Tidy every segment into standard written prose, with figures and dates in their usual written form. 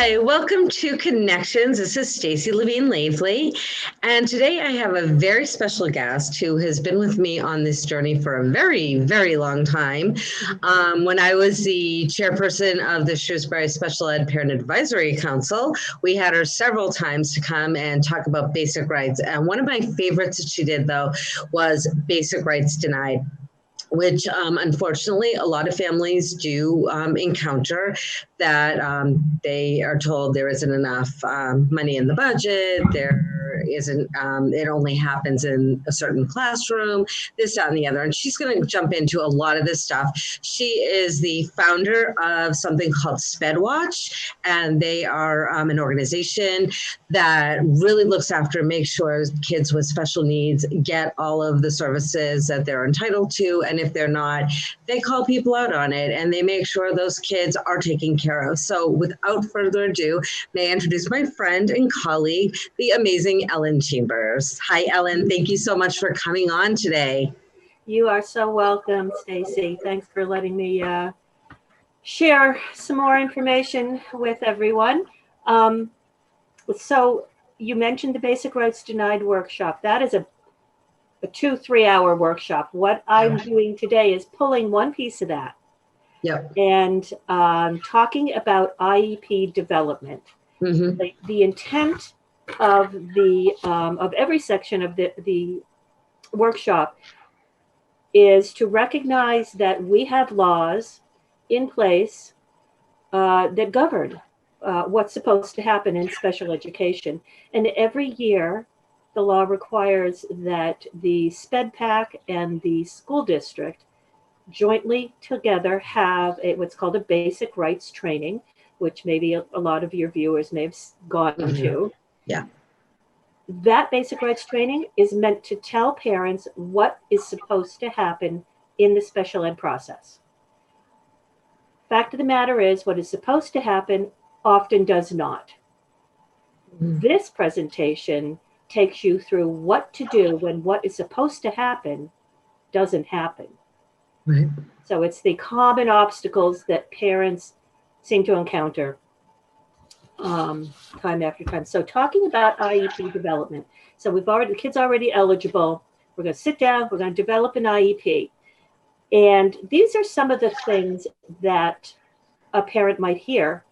Hi, welcome to Connections. This is Stacy Levine-Lavely, and today I have a very special guest who has been with me on this journey for a very, very long time. When I was the chairperson of the Shrewsbury Special Ed Parent Advisory Council, we had her several times to come and talk about basic rights. And one of my favorites that she did, though, was basic rights denied, which unfortunately a lot of families do encounter, that they are told there isn't enough money in the budget, there isn't, it only happens in a certain classroom, this, that, and the other. And she's going to jump into a lot of this stuff. She is the founder of something called Spedwatch, and they are an organization that really looks after, makes sure kids with special needs get all of the services that they're entitled to. And if they're not, they call people out on it and they make sure those kids are taken care of. So without further ado, may I introduce my friend and colleague, the amazing Ellen Chambers. Hi, Ellen. Thank you so much for coming on today. You are so welcome, Stacy. Thanks for letting me share some more information with everyone. So you mentioned the Basic Rights Denied workshop. That is a 2-3 hour workshop. What I'm doing today is pulling one piece of that. Yep. And talking about IEP development. Mm-hmm. The intent of every section of the workshop is to recognize that we have laws in place that govern what's supposed to happen in special education. And every year, the law requires that the SPEDPAC and the school district jointly together have what's called a basic rights training, which maybe a lot of your viewers may have gone to. Yeah. That basic rights training is meant to tell parents what is supposed to happen in the special ed process. Fact of the matter is, what is supposed to happen often does not. This presentation takes you through what to do when what is supposed to happen doesn't happen. Right. So it's the common obstacles that parents seem to encounter time after time. So talking about IEP development. So the kid's already eligible. We're going to sit down, we're going to develop an IEP. And these are some of the things that a parent might hear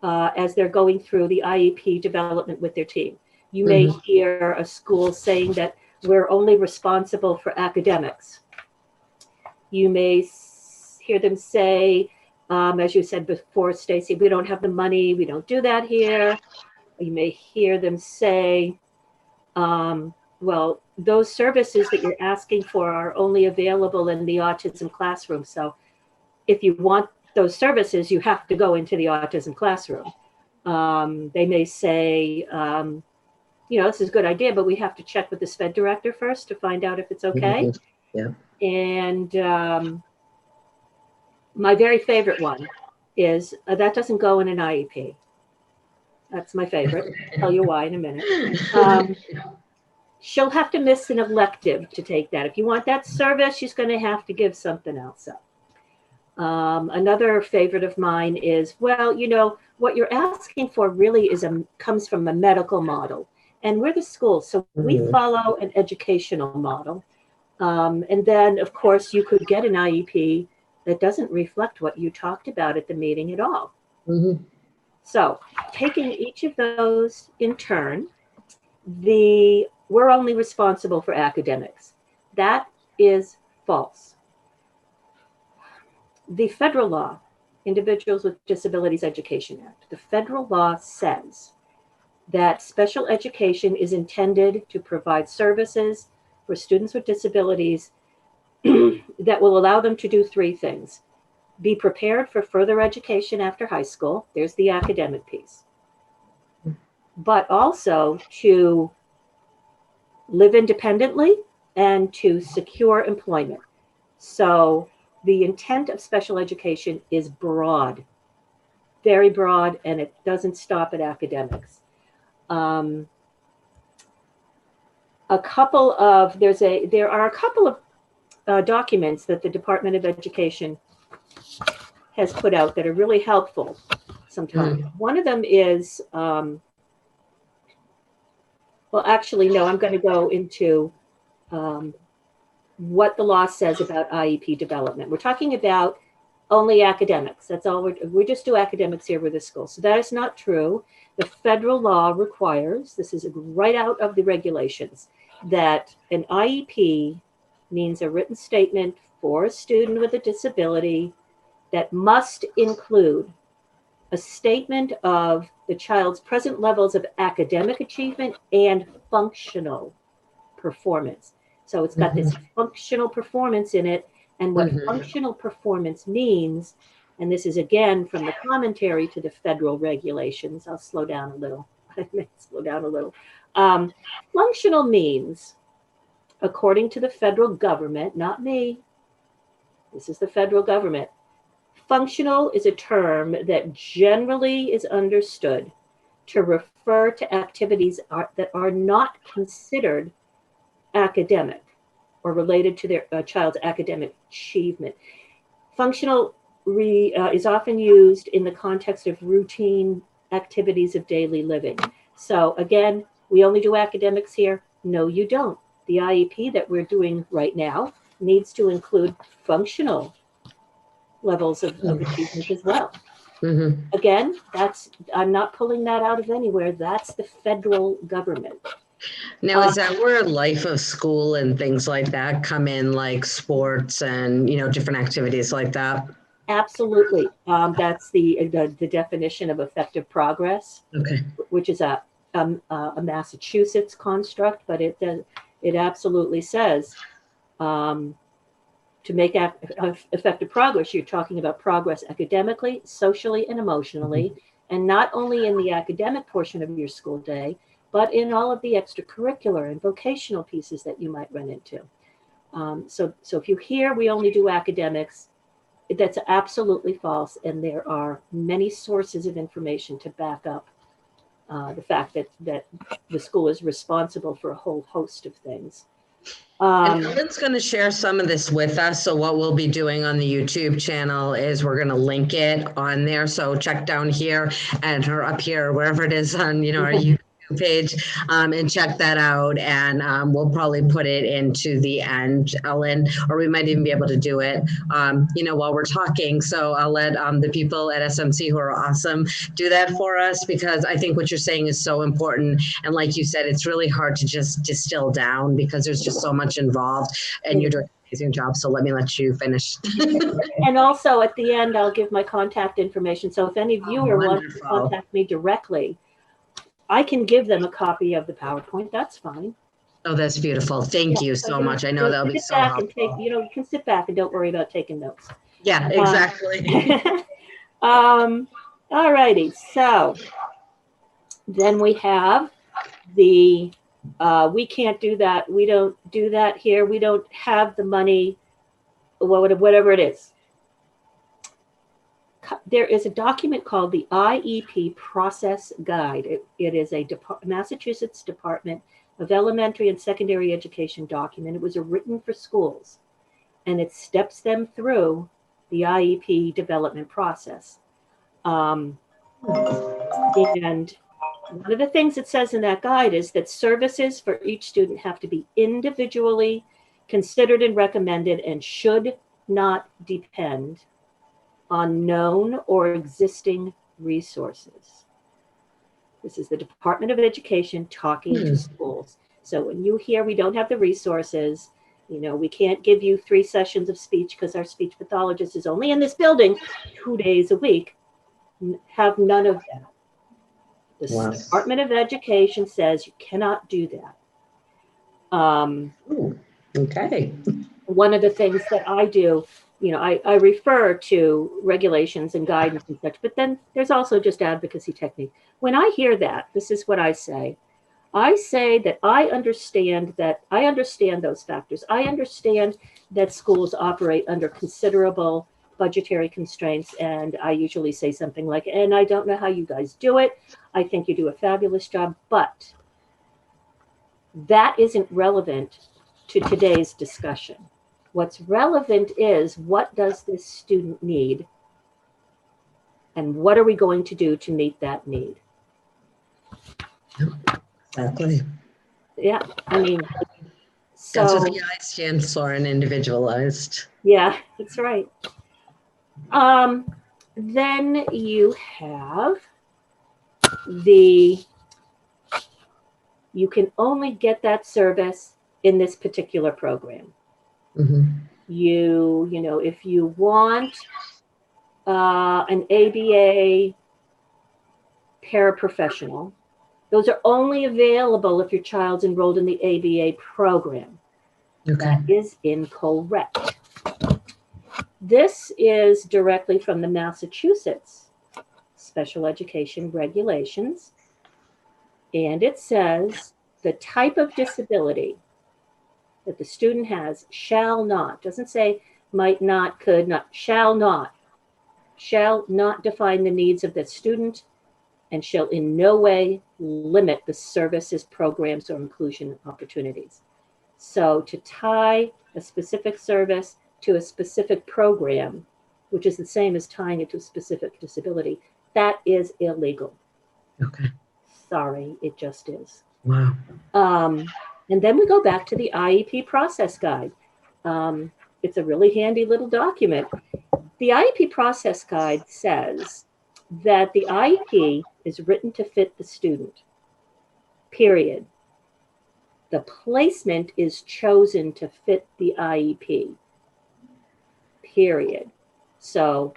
as they're going through the IEP development with their team. You may hear a school saying that we're only responsible for academics. You may hear them say, as you said before, Stacy, we don't have the money, we don't do that here. You may hear them say, well, those services that you're asking for are only available in the autism classroom. So if you want those services, you have to go into the autism classroom. They may say, this is a good idea, but we have to check with the SPED director first to find out if it's okay. Yeah. And my very favorite one is that doesn't go in an IEP. That's my favorite. I'll tell you why in a minute. She'll have to miss an elective to take that. If you want that service, she's going to have to give something else up. Another favorite of mine is, well, what you're asking for really comes from a medical model. And we're the school, so we follow an educational model. And then, of course, you could get an IEP that doesn't reflect what you talked about at the meeting at all. So taking each of those in turn, we're only responsible for academics. That is false. The federal law, Individuals with Disabilities Education Act, the federal law says that special education is intended to provide services for students with disabilities that will allow them to do 3 things. Be prepared for further education after high school. There's the academic piece. But also to live independently and to secure employment. So the intent of special education is broad, very broad, and it doesn't stop at academics. There are a couple of documents that the Department of Education has put out that are really helpful sometimes. One of them is, well, actually, no, I'm going to go into what the law says about IEP development. We're talking about only academics. That's all we just do academics here with the school. So that is not true. The federal law requires, this is right out of the regulations, that an IEP means a written statement for a student with a disability that must include a statement of the child's present levels of academic achievement and functional performance. So it's got this functional performance in it. And what functional performance means, and this is again from the commentary to the federal regulations. I'll slow down a little. I may slow down a little. Functional means, according to the federal government, not me, this is the federal government, functional is a term that generally is understood to refer to activities that are not considered academic or related to their child's academic achievement. Functional is often used in the context of routine activities of daily living. So again, we only do academics here. No, you don't. The IEP that we're doing right now needs to include functional levels of achievement as well. Again, I'm not pulling that out of anywhere. That's the federal government. Now, is that where life of school and things like that come in, like sports and, different activities like that? Absolutely. That's the definition of effective progress, which is a Massachusetts construct, but it absolutely says to make effective progress, you're talking about progress academically, socially, and emotionally, and not only in the academic portion of your school day, but in all of the extracurricular and vocational pieces that you might run into. So if you hear we only do academics, that's absolutely false. And there are many sources of information to back up the fact that the school is responsible for a whole host of things. And Ellen's going to share some of this with us. So what we'll be doing on the YouTube channel is we're going to link it on there. So check down here and or up here, wherever it is on, our YouTube page, and check that out. And we'll probably put it into the end, Ellen, or we might even be able to do it, while we're talking. So I'll let the people at SMC who are awesome do that for us, because I think what you're saying is so important. And like you said, it's really hard to just distill down because there's just so much involved, and you're doing an amazing job. So let me let you finish. And also at the end, I'll give my contact information. So if any viewer wants to contact me directly, I can give them a copy of the PowerPoint. That's fine. Oh, that's beautiful. Thank you so much. I know that'll be so helpful. You can sit back and don't worry about taking notes. Yeah, exactly. All righty. So then we have the, we can't do that. We don't do that here. We don't have the money, whatever it is. There is a document called the IEP Process Guide. It is a Massachusetts Department of Elementary and Secondary Education document. It was written for schools, and it steps them through the IEP development process. And one of the things it says in that guide is that services for each student have to be individually considered and recommended and should not depend on known or existing resources. This is the Department of Education talking to schools. So when you hear we don't have the resources, we can't give you 3 sessions of speech because our speech pathologist is only in this building 2 days a week, have none of that. The Department of Education says you cannot do that. Okay. One of the things that I do, I refer to regulations and guidance and such, but then there's also just advocacy technique. When I hear that, this is what I say. I say that I understand those factors. I understand that schools operate under considerable budgetary constraints, and I usually say something like, and I don't know how you guys do it. I think you do a fabulous job, but that isn't relevant to today's discussion. What's relevant is, what does this student need And what are we going to do to meet that need? Exactly. Yeah, I mean, That's what so the I stands for, and individualized. yeah, that's right. Then you have you can only get that service in this particular program. Mm-hmm. You know, if you want an ABA paraprofessional, those are only available if your child's enrolled in the ABA program. Okay. That is incorrect. This is directly from the Massachusetts Special Education Regulations, and it says the type of disability that the student has shall not, doesn't say might not, could not, shall not define the needs of the student and shall in no way limit the services, programs, or inclusion opportunities. So to tie a specific service to a specific program, which is the same as tying it to a specific disability, that is illegal. Okay. Sorry, it just is. Wow. And then we go back to the IEP process guide. It's a really handy little document. The IEP process guide says that the IEP is written to fit the student, period. The placement is chosen to fit the IEP, period. So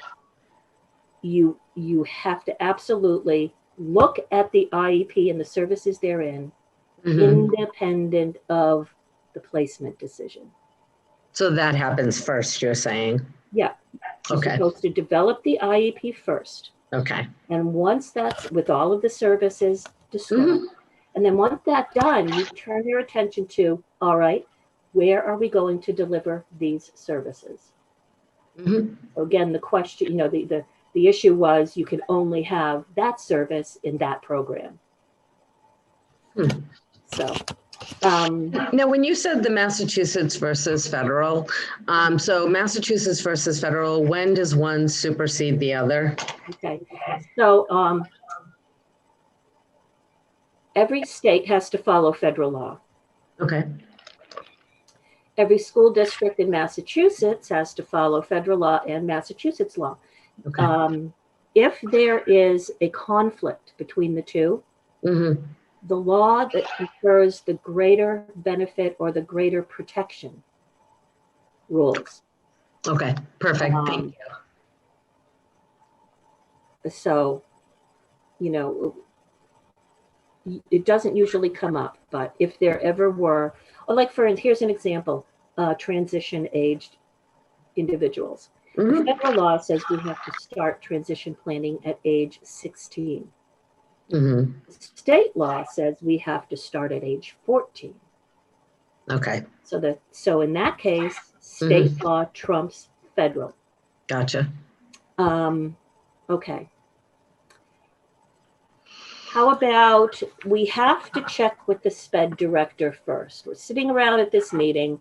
you have to absolutely look at the IEP and the services therein, independent of the placement decision. So that happens first, you're saying? Yeah. You're supposed to develop the IEP first. Okay. And once that's with all of the services described, and then once that's done, you turn your attention to, all right, where are we going to deliver these services? So again, the question, you know, the issue was you can only have that service in that program. So now, when you said the Massachusetts versus federal, so Massachusetts versus federal, when does one supersede the other? Okay, so every state has to follow federal law. Okay. Every school district in Massachusetts has to follow federal law and Massachusetts law. Okay. If there is a conflict between the two, the law that confers the greater benefit or the greater protection rules. Okay, perfect. Thank you. So, you know, it doesn't usually come up, but if there ever were, or like for instance, here's an example, transition aged individuals. The federal law says we have to start transition planning at age 16. State law says we have to start at age 14. Okay. So in that case, state law trumps federal. Gotcha. Okay. How about we have to check with the SPED director first? We're sitting around at this meeting,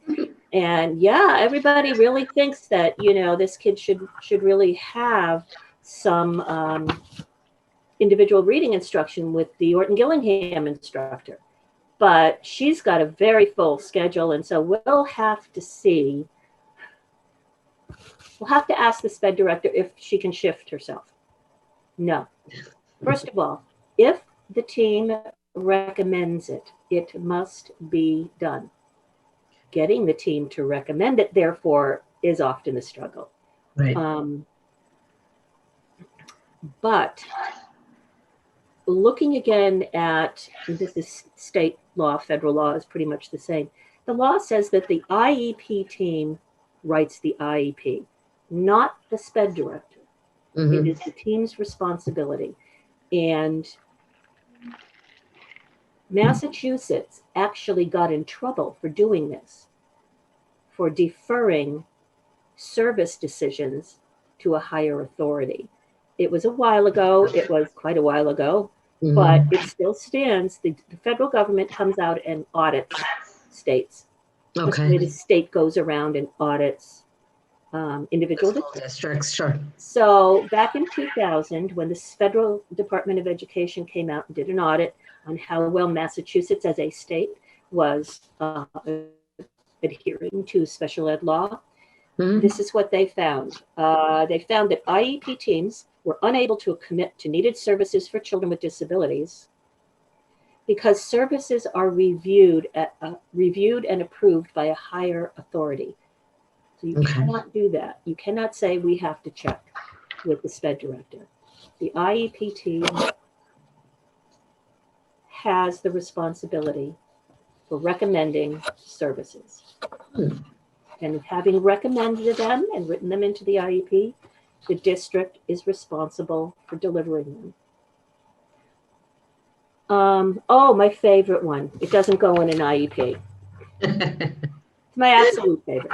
and yeah, everybody really thinks that, you know, this kid should really have some individual reading instruction with the Orton Gillingham instructor. But she's got a very full schedule, and so we'll have to see. We'll have to ask the SPED director if she can shift herself. No. First of all, if the team recommends it, it must be done. Getting the team to recommend it, therefore, is often a struggle. Right. But looking again at, this is state law, federal law is pretty much the same. The law says that the IEP team writes the IEP, not the SPED director. It is the team's responsibility. And Massachusetts actually got in trouble for doing this, for deferring service decisions to a higher authority. It was a while ago, it was quite a while ago, but it still stands. The federal government comes out and audits states. Okay. The state goes around and audits individual School districts. districts, sure. So back in 2000, when the Federal Department of Education came out and did an audit on how well Massachusetts as a state was adhering to special ed law, this is what they found. They found that IEP teams were unable to commit to needed services for children with disabilities because services are reviewed and approved by a higher authority. So you cannot do that. You cannot say we have to check with the SPED director. The IEP team has the responsibility for recommending services. And having recommended them and written them into the IEP, the district is responsible for delivering them. Oh, my favorite one. It doesn't go in an IEP. It's my absolute favorite.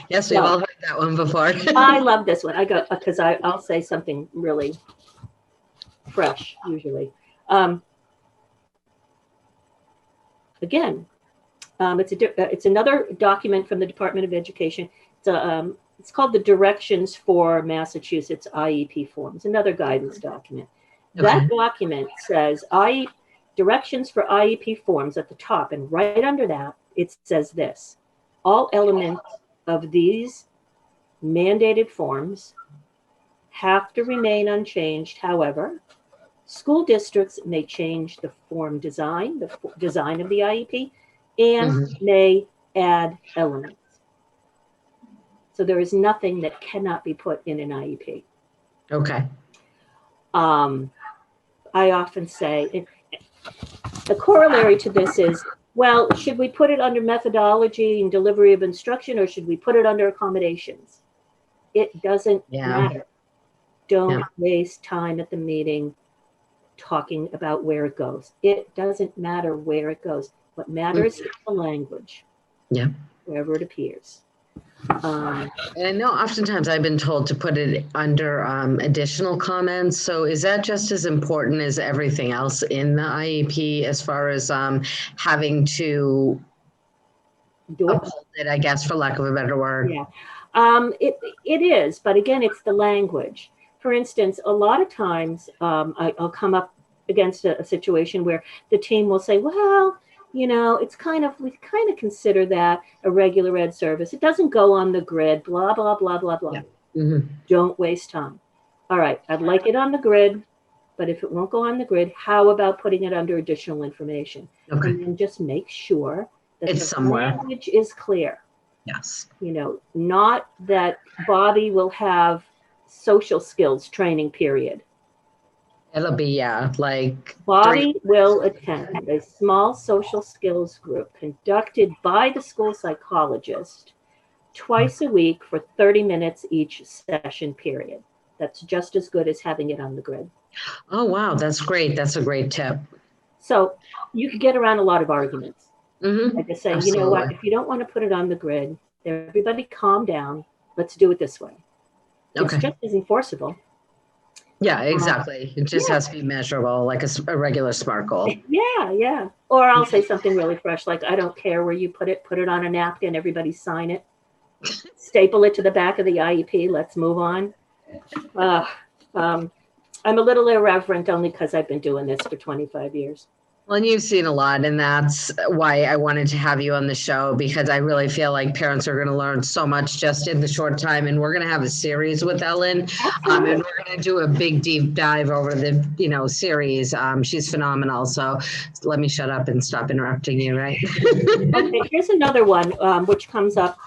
Yes, we've all heard that one before. I love this one. I go because I'll say something really fresh usually. Again, it's another document from the Department of Education. It's called the Directions for Massachusetts IEP Forms, another guidance document. That document says Directions for IEP Forms at the top, and right under that, it says this: all elements of these mandated forms have to remain unchanged. However, school districts may change the form design, the design of the IEP, and may add elements. So there is nothing that cannot be put in an IEP. Okay. I often say, the corollary to this is, well, should we put it under methodology and delivery of instruction, or should we put it under accommodations? It doesn't matter. Don't waste time at the meeting talking about where it goes. It doesn't matter where it goes. What matters is the language, wherever it appears. And I know oftentimes I've been told to put it under additional comments. So is that just as important as everything else in the IEP as far as having to uphold it, I guess, for lack of a better word? Yeah, it is. But again, it's the language. For instance, a lot of times I'll come up against a situation where the team will say, well, you know, we kind of consider that a regular ed service. It doesn't go on the grid, blah, blah, blah, blah, blah. Don't waste time. All right, I'd like it on the grid, but if it won't go on the grid, how about putting it under additional information? And then just make sure that it's somewhere. Language is clear. Yes. You know, not that Bobby will have social skills training period. It'll be, like... Bobby will attend a small social skills group conducted by the school psychologist twice a week for 30 minutes each session period. That's just as good as having it on the grid. Oh, wow. That's great. That's a great tip. So you could get around a lot of arguments. I just say, you know what, if you don't want to put it on the grid, everybody calm down. Let's do it this way. It's just as enforceable. Yeah, exactly. It just has to be measurable, like a regular SMART goal. Yeah. Or I'll say something really fresh, like, I don't care where you put it on a napkin, everybody sign it. Staple it to the back of the IEP, let's move on. I'm a little irreverent only because I've been doing this for 25 years. Well, and you've seen a lot, and that's why I wanted to have you on the show, because I really feel like parents are going to learn so much just in the short time. And we're going to have a series with Ellen, and we're going to do a big deep dive over the series. She's phenomenal. So let me shut up and stop interrupting you, right? Okay, here's another one which comes up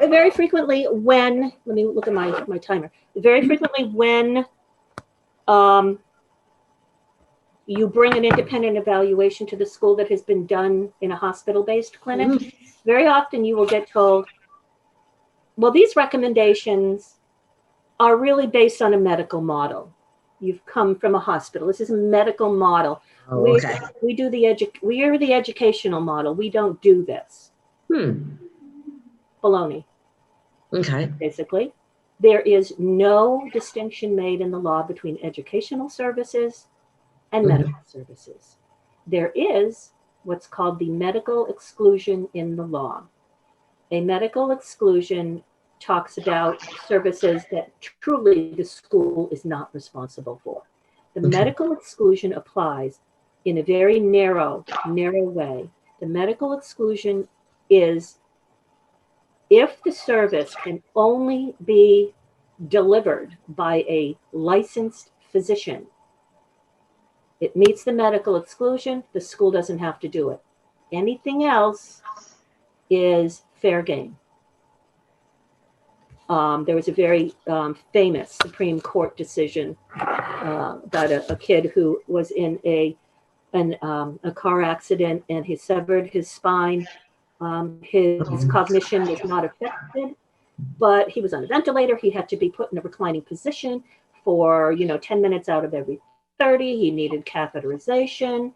very frequently when, let me look at my timer, very frequently when you bring an independent evaluation to the school that has been done in a hospital-based clinic, very often you will get told, well, these recommendations are really based on a medical model. You've come from a hospital. This is a medical model. We are the educational model. We don't do this. Baloney. Okay. Basically, there is no distinction made in the law between educational services and medical services. There is what's called the medical exclusion in the law. A medical exclusion talks about services that truly the school is not responsible for. The medical exclusion applies in a very narrow way. The medical exclusion is if the service can only be delivered by a licensed physician, it meets the medical exclusion, the school doesn't have to do it. Anything else is fair game. There was a very famous Supreme Court decision about a kid who was in a car accident and he severed his spine. His cognition was not affected, but he was on a ventilator. He had to be put in a reclining position for 10 minutes out of every 30. He needed catheterization.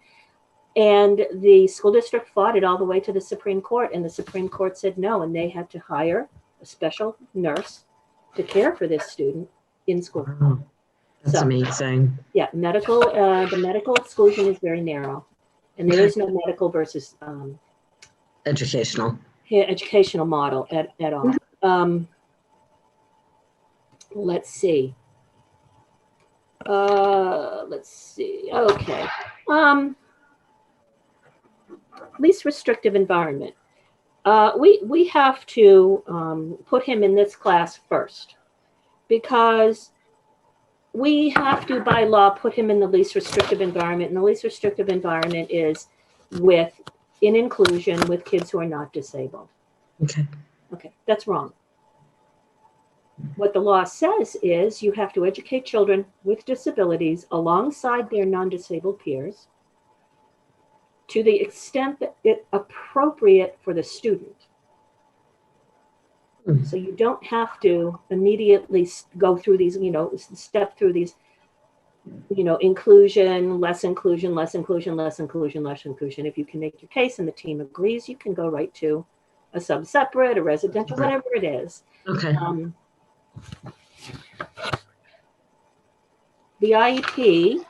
And the school district fought it all the way to the Supreme Court, and the Supreme Court said no, and they had to hire a special nurse to care for this student in school. Wow. That's amazing. Yeah, the medical exclusion is very narrow, and there is no medical versus educational model at all. Let's see. Okay. Least restrictive environment. We have to put him in this class first because we have to, by law, put him in the least restrictive environment. And the least restrictive environment is in inclusion with kids who are not disabled. Okay, that's wrong. What the law says is you have to educate children with disabilities alongside their non-disabled peers to the extent that it's appropriate for the student. So you don't have to immediately go through these, step through these, inclusion, less inclusion, less inclusion, less inclusion, less inclusion. If you can make your case and the team agrees, you can go right to a sub-separate, a residential, whatever it is. Okay. The IEP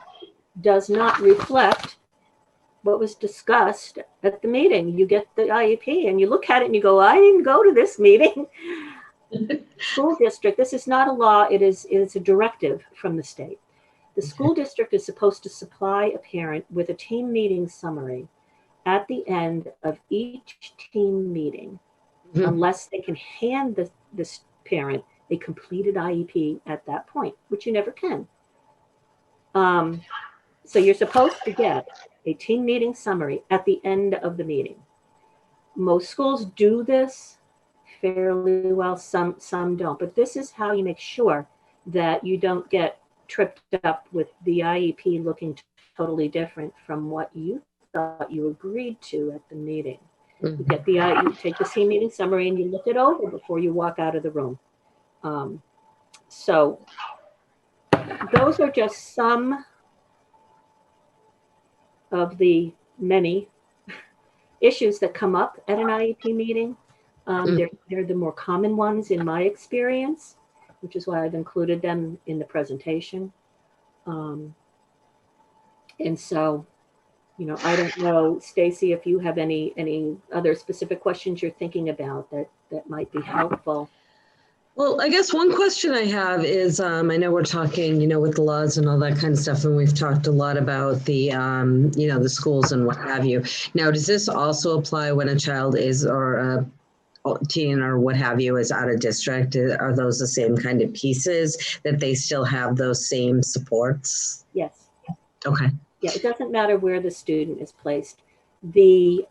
does not reflect what was discussed at the meeting. You get the IEP and you look at it and you go, I didn't go to this meeting. School district, this is not a law, it is a directive from the state. The school district is supposed to supply a parent with a team meeting summary at the end of each team meeting, unless they can hand this parent a completed IEP at that point, which you never can. So you're supposed to get a team meeting summary at the end of the meeting. Most schools do this fairly well, some don't, but this is how you make sure that you don't get tripped up with the IEP looking totally different from what you thought you agreed to at the meeting. You get you take the team meeting summary and you look it over before you walk out of the room. So those are just some of the many issues that come up at an IEP meeting. They're the more common ones in my experience, which is why I've included them in the presentation. And so, I don't know, Stacy, if you have any other specific questions you're thinking about that might be helpful. Well, I guess one question I have is, I know we're talking, with the laws and all that kind of stuff, and we've talked a lot about the, the schools and what have you. Now, does this also apply when a child is, or a teen or what have you, is out of district? Are those the same kind of pieces that they still have those same supports? Yes. Okay. Yeah, it doesn't matter where the student is placed. The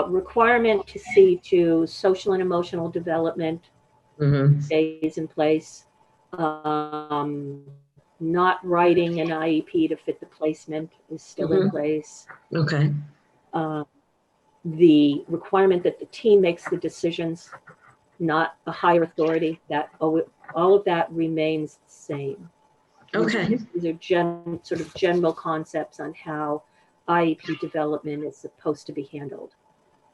requirement to see to social and emotional development stays in place. Not writing an IEP to fit the placement is still in place. Okay. The requirement that the team makes the decisions, not a higher authority, that all of that remains the same. Okay. These are sort of general concepts on how IEP development is supposed to be handled.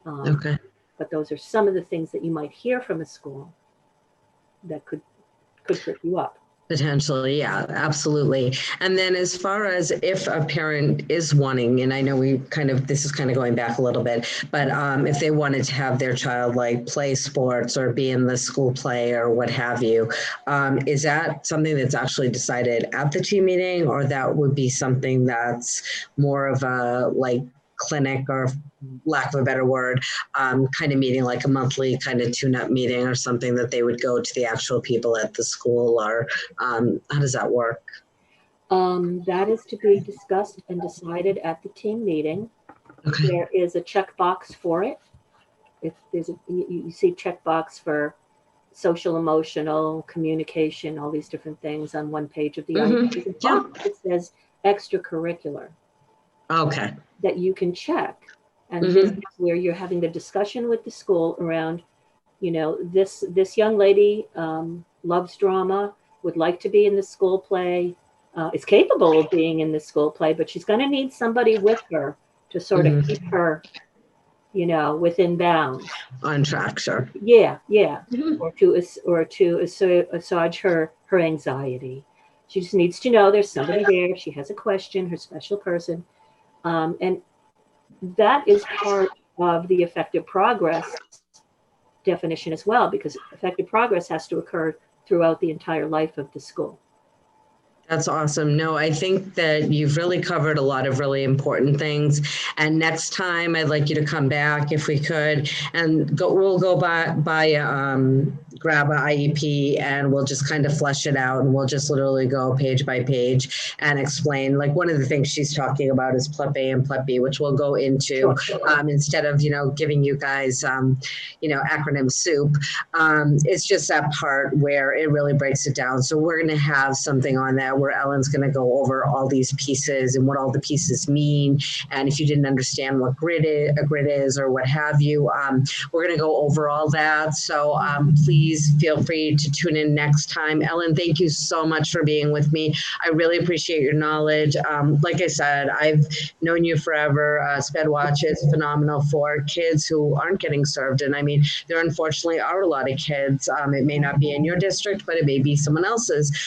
Okay. But those are some of the things that you might hear from a school that could trip you up. Potentially, yeah, absolutely. And then as far as if a parent is wanting, and I know this is kind of going back a little bit, but if they wanted to have their child like play sports or be in the school play or what have you, is that something that's actually decided at the team meeting, or that would be something that's more of a like clinic, or lack of a better word, kind of meeting, like a monthly kind of tune-up meeting or something that they would go to the actual people at the school, or how does that work? That is to be discussed and decided at the team meeting. Okay. There is a checkbox for it. If there's you see checkbox for social, emotional, communication, all these different things on one page of the IEP. There's a Yeah. box that says extracurricular Okay. that you can check. And this is where you're having the discussion with the school around, this young lady loves drama, would like to be in the school play, is capable of being in the school play, but she's going to need somebody with her to sort of keep her, within bounds. On track, sure. Yeah, yeah. Or to assuage her anxiety. She just needs to know there's somebody there. She has a question, her special person, and that is part of the effective progress definition as well, because effective progress has to occur throughout the entire life of the school. That's awesome. No, I think that you've really covered a lot of really important things. And next time, I'd like you to come back if we could, and we'll go grab an IEP, and we'll just kind of flesh it out, and we'll just literally go page by page and explain. Like, one of the things she's talking about is PLEP A and PLEP B, which we'll go into instead of giving you guys acronym soup. It's just that part where it really breaks it down. So we're going to have something on that where Ellen's going to go over all these pieces and what all the pieces mean. And if you didn't understand what a grid is or what have you, we're going to go over all that. So please feel free to tune in next time. Ellen, thank you so much for being with me. I really appreciate your knowledge. Like I said, I've known you forever. Spedwatch is phenomenal for kids who aren't getting served. And I mean, there unfortunately are a lot of kids. It may not be in your district, but it may be someone else's.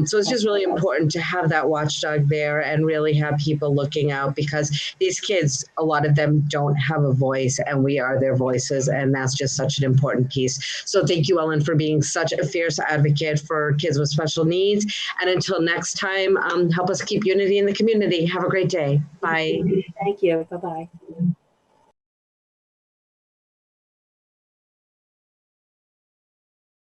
So it's just really important to have that watchdog there and really have people looking out, because these kids, a lot of them don't have a voice, and we are their voices. And that's just such an important piece. So thank you, Ellen, for being such a fierce advocate for kids with special needs. And until next time, help us keep unity in the community. Have a great day. Bye. Thank you. Bye-bye.